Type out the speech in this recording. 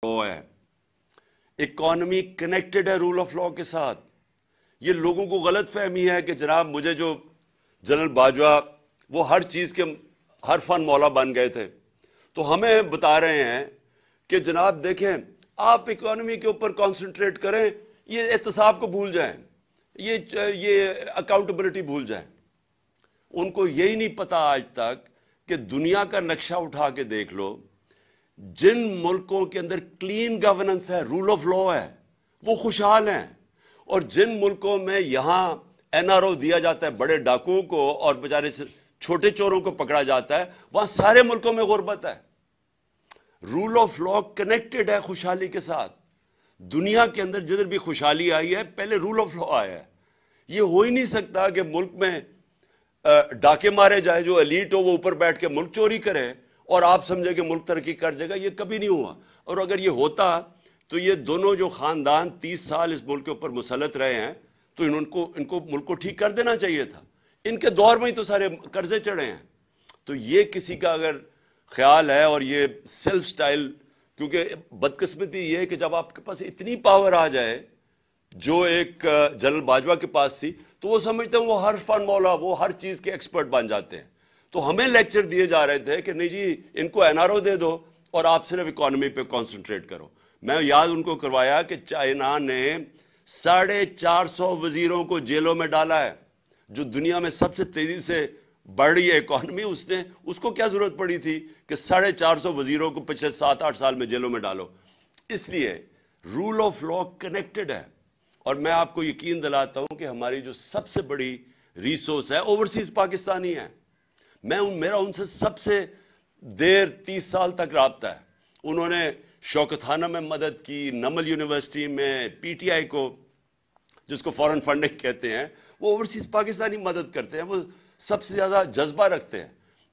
Law है, economy connected है rule of law के साथ। ये लोगों को गलत फहमी है कि जनाब मुझे जो जनरल बाजवा वो हर चीज के हर फन मौला बन गए थे, तो हमें बता रहे हैं कि जनाब देखें आप इकॉनमी के ऊपर कॉन्सेंट्रेट करें, ये एहतसाब को भूल जाएं, ये अकाउंटेबिलिटी भूल जाएं। उनको यही नहीं पता आज तक कि दुनिया का नक्शा उठा के देख लो, जिन मुल्कों के अंदर क्लीन गवर्नेंस है, रूल ऑफ लॉ है, वो खुशहाल हैं, और जिन मुल्कों में यहां एनआरओ दिया जाता है बड़े डाकुओं को और बेचारे छोटे चोरों को पकड़ा जाता है, वहां सारे मुल्कों में गुर्बत है। रूल ऑफ लॉ कनेक्टेड है खुशहाली के साथ। दुनिया के अंदर जिधर भी खुशहाली आई है पहले रूल ऑफ लॉ आया है। यह हो ही नहीं सकता कि मुल्क में डाके मारे जाए, जो एलीट हो वो ऊपर बैठ के मुल्क चोरी करे और आप समझे कि मुल्क तरक्की कर जाएगा। ये कभी नहीं हुआ। और अगर ये होता तो ये दोनों जो खानदान 30 साल इस मुल्क के ऊपर मुसल्लत रहे हैं, तो इनको मुल्क को ठीक कर देना चाहिए था। इनके दौर में ही तो सारे कर्जे चढ़े हैं। तो ये किसी का अगर ख्याल है, और ये सेल्फ स्टाइल, क्योंकि बदकिस्मती ये है कि जब आपके पास इतनी पावर आ जाए जो एक जनरल बाजवा के पास थी, तो वो समझते हैं वो हर फन मौला, वो हर चीज के एक्सपर्ट बन जाते हैं। तो हमें लेक्चर दिए जा रहे थे कि नहीं जी इनको एनआरओ दे दो और आप सिर्फ इकोनॉमी पे कॉन्सेंट्रेट करो। मैं याद उनको करवाया कि चाइना ने 450 वजीरों को जेलों में डाला है, जो दुनिया में सबसे तेजी से बढ़ रही है इकोनॉमी। उसको क्या जरूरत पड़ी थी कि 450 वजीरों को पिछले 7-8 साल में जेलों में डालो। इसलिए रूल ऑफ लॉ कनेक्टेड है। और मैं आपको यकीन दिलाता हूं कि हमारी जो सबसे बड़ी रिसोर्स है ओवरसीज पाकिस्तानी है। मेरा उनसे सबसे देर 30 साल तक राब्ता है। उन्होंने शौकतखाना में मदद की, नमल यूनिवर्सिटी में, पीटीआई को जिसको फॉरेन फंडिंग कहते हैं, वो ओवरसीज पाकिस्तानी मदद करते हैं। वो सबसे ज्यादा जज्बा रखते हैं।